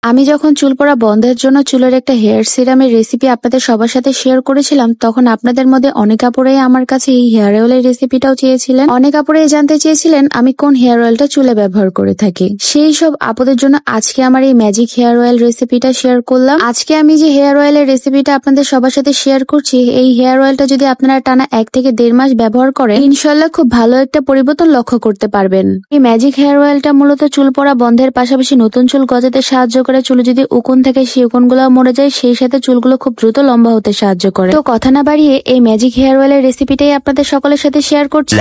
আমি যখন চুল পড়া বন্ধের জন্য চুলের একটা হেয়ার সিরামের রেসিপি আপনাদের সবার সাথে শেয়ার করেছিলাম, তখন আপনাদের মধ্যে অনেক আপুরাই আমার কাছে এই হেয়ার অয়েলের রেসিপিটাও চেয়েছিলেন। অনেক আপুরাই জানতে চেয়েছিলেন আমি কোন হেয়ার অয়েলটা চুলে ব্যবহার করে থাকি। সেই সব আপুদের জন্য আজকে আমার এই ম্যাজিক হেয়ার অয়েল রেসিপিটা শেয়ার করলাম। আজকে আমি যে হেয়ার অয়েলের রেসিপিটা আপনাদের সবার সাথে শেয়ার করছি, এই হেয়ার অয়েলটা যদি আপনারা টানা 1 থেকে 1.5 মাস ব্যবহার করেন, ইনশাল্লাহ খুব ভালো একটা পরিবর্তন লক্ষ্য করতে পারবেন। এই ম্যাজিক হেয়ার অয়েলটা মূলত চুল পড়া বন্ধের পাশাপাশি নতুন চুল গজাতে সাহায্য করে। চুলে যদি উকুন থাকে সেই উকুনগুলো মরে যায়, সেই সাথে চুলগুলো খুব দ্রুত লম্বা হতে সাহায্য করে। তো কথা না বাড়িয়ে এই ম্যাজিক হেয়ার অয়েলের রেসিপিটাই আপনাদের সকলের সাথে শেয়ার করছি।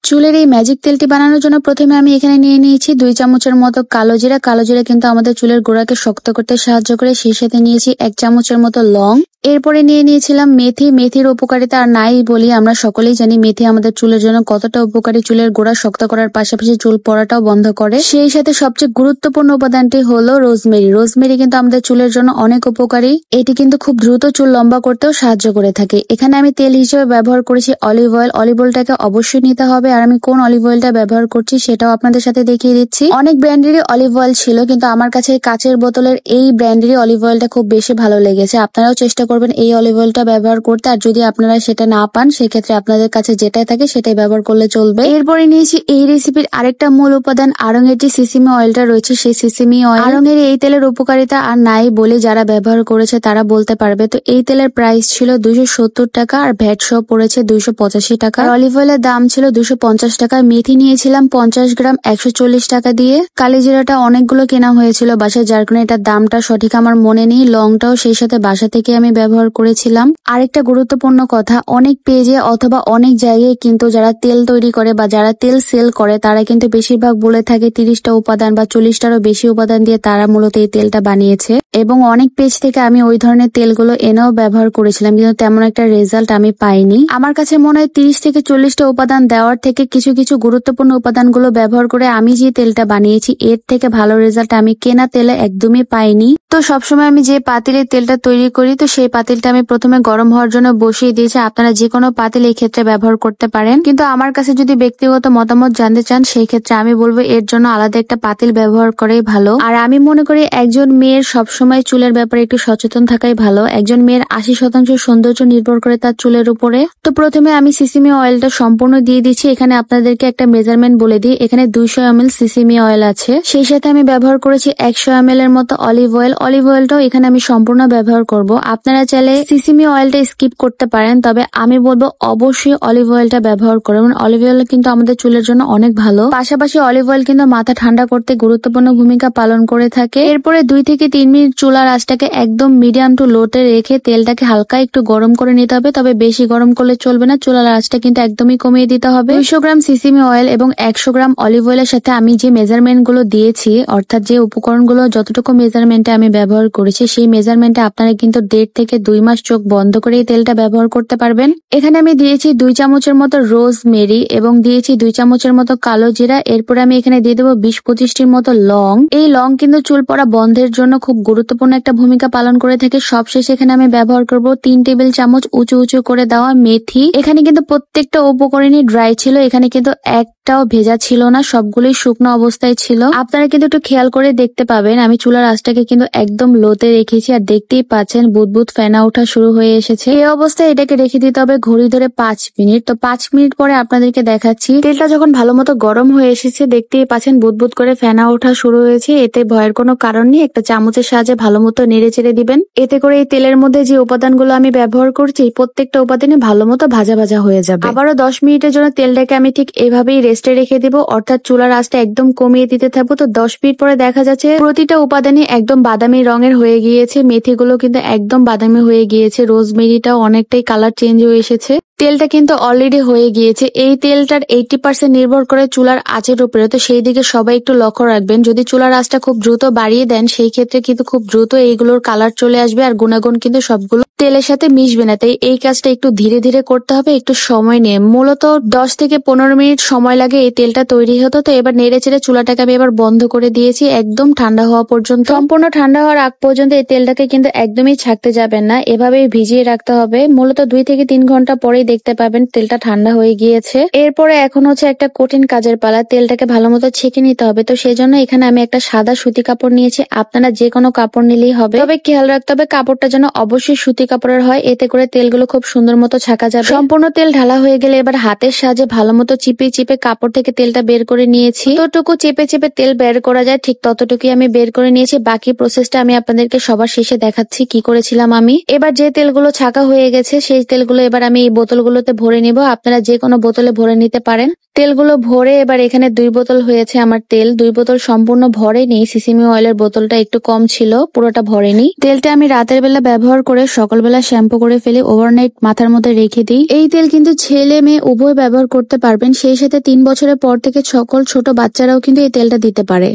চুলের এই ম্যাজিক তেলটি বানানোর জন্য প্রথমে আমি এখানে নিয়ে নিয়েছি 2 চামচের মতো কালো জিরা। কালো জিরা কিন্তু আমাদের চুলের গোড়াকে শক্ত করতে সাহায্য করে। সেই সাথে নিয়েছি 1 চামচের মতো লং। এরপরে নিয়ে নিয়েছিলাম মেথি। মেথির উপকারিতা আর নাই বলি, আমরা সকলেই জানি মেথি আমাদের চুলের জন্য কতটা উপকারী। চুলের গোড়া শক্ত করার পাশাপাশি চুল পড়াটাও বন্ধ করে। সেই সাথে সবচেয়ে গুরুত্বপূর্ণ উপাদানটি হলো রোজমেরি। রোজমেরি কিন্তু আমাদের চুলের জন্য অনেক উপকারী। এটি কিন্তু খুব দ্রুত চুল লম্বা করতেও সাহায্য করে থাকে। এখানে আমি তেল হিসেবে ব্যবহার করেছি অলিভ অয়েল। অলিভ অয়েলটাকে অবশ্যই নিতে হবে, আর আমি কোন অলিভ অয়েলটা ব্যবহার করছি সেটাও আপনাদের সাথে দেখিয়ে দিচ্ছি। অনেক ব্র্যান্ডেরই অলিভ অয়েল ছিল, কিন্তু আমার কাছে কাচের বোতলের এই ব্র্যান্ডেরই অলিভ অয়েলটা খুব বেশি ভালো লেগেছে। আপনারাও চেষ্টা করবেন এই অলিভ অয়েলটা ব্যবহার করতে, আর যদি আপনারা সেটা না পান সেক্ষেত্রে আপনাদের কাছে যেটাই থাকে সেটাই ব্যবহার করলে চলবে। এরপরে নিয়েছি এই রেসিপির আরেকটা মূল উপাদান আড়ঙের যে সিসিমি অয়েলটা রয়েছে, সেই সিসিমি অয়েল। আড়ঙের এই তেলের উপকারিতা আর নাই বলে যারা ব্যবহার করেছে তারা বলতে পারবে। তো এই তেলের প্রাইস ছিল 270 টাকা, আর ভ্যাট সহ পড়েছে 285 টাকা। অলিভ অয়েলের দাম ছিল 250 টাকা। মেথি নিয়েছিলাম 50 গ্রাম 140 টাকা দিয়ে। কালিজিরাটা অনেকগুলো কেনা হয়েছিল বাসায়, যার কারণে এটার দামটা সঠিক আমার মনে নেই। লংটাও সেই সাথে বাসা থেকে আমি ব্যবহার করেছিলাম। আরেকটা গুরুত্বপূর্ণ কথা, অনেক পেজে অথবা অনেক জায়গায় কিন্তু যারা তেল তৈরি করে বা যারা তেল সেল করে তারা কিন্তু বেশিরভাগ বলে থাকে 30টা উপাদান বা 40টারও বেশি উপাদান দিয়ে তারা মূলত এই তেলটা বানিয়েছে। এবং অনেক পেজ থেকে আমি ওই ধরনের তেলগুলো এনেও ব্যবহার করেছিলাম, কিন্তু তেমন একটা রেজাল্ট আমি পাইনি। আমার কাছে মনে হয় 30 থেকে 40টা উপাদান দেওয়ার থেকে কিছু কিছু গুরুত্বপূর্ণ উপাদানগুলো ব্যবহার করে আমি যে তেলটা বানিয়েছি এর থেকে ভালো রেজাল্ট আমি কেনা তেলে একদমই পাইনি। তো সবসময় আমি যে পাতিলে তেলটা তৈরি করি, তো সেই পাতিলটা আমি প্রথমে গরম হওয়ার জন্য বসিয়ে দিয়েছি। আপনারা যে কোনো পাতিল এই ক্ষেত্রে ব্যবহার করতে পারেন, কিন্তু আমার কাছে যদি ব্যক্তিগত মতামত জানতে চান সেই ক্ষেত্রে আমি বলবো এর জন্য আলাদা একটা পাতিল ব্যবহার করাই ভালো। আর আমি মনে করি একজন মেয়ের সবসময় চুলের ব্যাপারে একটু সচেতন থাকাই ভালো। একজন মেয়ের 80% সৌন্দর্য নির্ভর করে তার চুলের উপরে। তো প্রথমে আমি সিসিমি অয়েলটা সম্পূর্ণ দিয়ে দিচ্ছি। এখানে আপনাদেরকে একটা মেজারমেন্ট বলে দিই, এখানে 200 ml সিসিমি অয়েল আছে। সেই সাথে আমি ব্যবহার করেছি 100 ml এর মতো অলিভ অয়েল। অলিভ অয়েলটাও এখানে আমি সম্পূর্ণ ব্যবহার করব। আপনারা চাইলে সিসিমি অয়েলটা স্কিপ করতে পারেন, তবে আমি বলবো অবশ্যই অলিভ অয়েলটা ব্যবহার করবেন। অলিভ অয়েল কিন্তু আমাদের চুলের জন্য অনেক ভালো। পাশাপাশি অলিভ অয়েল কিন্তু মাথা ঠান্ডা করতে গুরুত্বপূর্ণ ভূমিকা পালন করে থাকে। এরপরে 2 থেকে 3 মিনিট চুলার আঁচটাকে একদম মিডিয়াম টু লোতে রেখে তেলটাকে হালকা একটু গরম করে নিতে হবে, তবে বেশি গরম করলে চলবে না। চুলার আঁচটা কিন্তু একদমই কমিয়ে দিতে হবে। 200 গ্রাম সিসিমি অয়েল এবং 100 গ্রাম অলিভ অয়েলের সাথে আমি যে মেজারমেন্ট গুলো দিয়েছি, অর্থাৎ যে উপকরণগুলো যতটুকু মেজারমেন্টে আমি ব্যবহার করেছি সেই মেজারমেন্টে আপনারা কিন্তু 1.5 থেকে 2 মাস চোখ বন্ধ করে এই তেলটা ব্যবহার করতে পারবেন। এখানে আমি দিয়েছি 2 চামচের মতো রোজমেরি এবং দিয়েছি 2 চামচের মতো কালো জিরা। এরপর আমি এখানে দিয়ে দেবো 20-25টির মতো লং। এই লং কিন্তু চুল পড়া বন্ধের জন্য খুব গুরুত্বপূর্ণ একটা ভূমিকা পালন করে থাকে। সবশেষে এখানে আমি ব্যবহার করব 3 টেবিল চামচ উঁচু উঁচু করে দেওয়া মেথি। এখানে কিন্তু প্রত্যেকটা উপকরণই ড্রাই ছিল, এখানে কিন্তু একটাও ভেজা ছিল না, সবগুলোই শুকনো অবস্থায় ছিল। আপনারা কিন্তু একটু খেয়াল করে দেখতে পাবেন আমি চুলার আঁচটাকে কিন্তু একদম লোতে রেখেছি, আর দেখতেই পাচ্ছেন বুদবুদ ফেনা ওঠা শুরু হয়ে এসেছে। এই অবস্থায় এটাকে রেখে দিতে হবে ঘড়ি ধরে 5 মিনিট। তো 5 মিনিট পরে আপনাদেরকে দেখাচ্ছি তেলটা যখন ভালো মতো গরম হয়ে এসেছে, দেখতেই পাচ্ছেন বুদবুদ করে ফেনা ওঠা শুরু হয়েছে। এতে ভয়ের কোনো কারণ নেই, একটা চামচের সাহায্যে ভালো মতো নেড়ে চেড়ে দিবেন। এতে করে এই তেলের মধ্যে যে উপাদানগুলো আমি ব্যবহার করছি প্রত্যেকটা উপাদানে ভালো মতো ভাজা ভাজা হয়ে যাবে। আবারও 10 মিনিটের জন্য তেলটাকে আমি ঠিক এভাবেই রেস্টে রেখে দিব, অর্থাৎ চুলার আঁচটা একদম কমিয়ে দিতে থাকবো। তো 10 মিনিট পরে দেখা যাচ্ছে প্রতিটা উপাদানই একদম বাদামি রঙের হয়ে গিয়েছে। মেথিগুলো কিন্তু একদম বাদামি হয়ে গিয়েছে, রোজমেরিটাও অনেকটাই কালার চেঞ্জ হয়ে এসেছে। তেলটা কিন্তু অলরেডি হয়ে গিয়েছে। এই তেলটার 80% নির্ভর করে চুলার আঁচের উপরে, তো সেই দিকে সবাই একটু লক্ষ্য রাখবেন। যদি চুলার আঁচটা খুব দ্রুত বাড়িয়ে দেন সেই ক্ষেত্রে কিন্তু খুব দ্রুত এইগুলোর কালার চলে আসবে, আর গুণাগুণ কিন্তু সবগুলো তেলের সাথে মিশবে না। তাই এই কাজটা একটু ধীরে ধীরে করতে হবে, একটু সময় নিয়ে। মূলত 10 থেকে 15 মিনিট সময় লাগে এই তেলটা তৈরি হতো। তো এবার নেড়ে চেড়ে চুলাটাকে আমি এবার বন্ধ করে দিয়েছি একদম ঠান্ডা হওয়া পর্যন্ত। সম্পূর্ণ ঠান্ডা হওয়ার আগ পর্যন্ত এই তেলটাকে কিন্তু একদমই ছাকতে যাবেন না, এভাবেই ভিজিয়ে রাখতে হবে। মূলত 2 থেকে 3 ঘন্টা পরেই দেখতে পাবেন তেলটা ঠান্ডা হয়ে গিয়েছে। এরপরে এখন হচ্ছে একটা কঠিন কাজের পালা, তেলটাকে ভালো মতো ছেঁকে নিতে হবে। তো সেই জন্য এখানে আমি একটা সাদা সুতি কাপড় নিয়েছি, আপনারা যে কোনো কাপড় নিলেই হবে, তবে খেয়াল রাখতে হবে কাপড়টা যেন অবশ্যই সুতি কাপড়ের হয়, এতে করে তেলগুলো খুব সুন্দর মতো ছাকা যাবে। সম্পূর্ণ তেল ঢালা হয়ে গেলে এবার হাতের সাহায্যে ভালো মতো চিপে চিপে কাপড় থেকে তেলটা বের করে নিয়েছি। যতটুকু চেপে চেপে তেল বের করা যায় ঠিক ততটুকুই আমি বের করে নিয়েছি। বাকি প্রসেসটা আমি আপনাদেরকে সবার শেষে দেখাচ্ছি কি করেছিলাম আমি। এবার যে তেলগুলো ছাকা হয়ে গেছে সেই তেলগুলো এবার আমি এই বোতলগুলোতে ভরে নিব, আপনারা যে কোনো বোতলে ভরে নিতে পারেন। তেলগুলো ভরে এবার এখানে 2 বোতল হয়েছে আমার তেল। 2 বোতল সম্পূর্ণ ভরেনি, সিসিমি অয়েলের বোতলটা একটু কম ছিল, পুরোটা ভরেনি। তেলটা আমি রাতের বেলা ব্যবহার করে সকালবেলা শ্যাম্পু করে ফেলি, ওভারনাইট মাথার মধ্যে রেখে দিই। এই তেল কিন্তু ছেলে মেয়ে উভয় ব্যবহার করতে পারবেন, সেই সাথে 3 বছরের পর থেকে সকল ছোট বাচ্চারাও কিন্তু এই তেলটা দিতে পারে।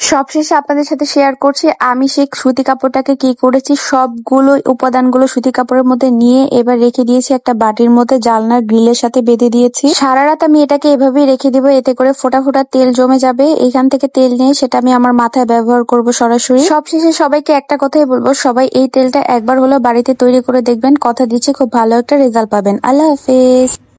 সবশেষে আপনাদের সাথে শেয়ার করছি আমি সেই সুতি কাপড়টাকে কি করেছি, সবগুলো উপাদানগুলো সুতি কাপড়ের মধ্যে নিয়ে এবার রেখে দিয়েছি একটা বাটির মধ্যে, জানলার গ্রিলের সাথে বেঁধে দিয়েছি। সারা রাত আমি এটাকে এভাবেই রেখে দিব, এতে করে ফোটা ফোটা তেল জমে যাবে। এখান থেকে তেল নিয়ে সেটা আমি আমার মাথায় ব্যবহার করব সরাসরি। সবশেষে সবাইকে একটা কথাই বলবো, সবাই এই তেলটা একবার হলেও বাড়িতে তৈরি করে দেখবেন, কথা দিচ্ছি খুব ভালো একটা রেজাল্ট পাবেন। আল্লাহ হাফেজ।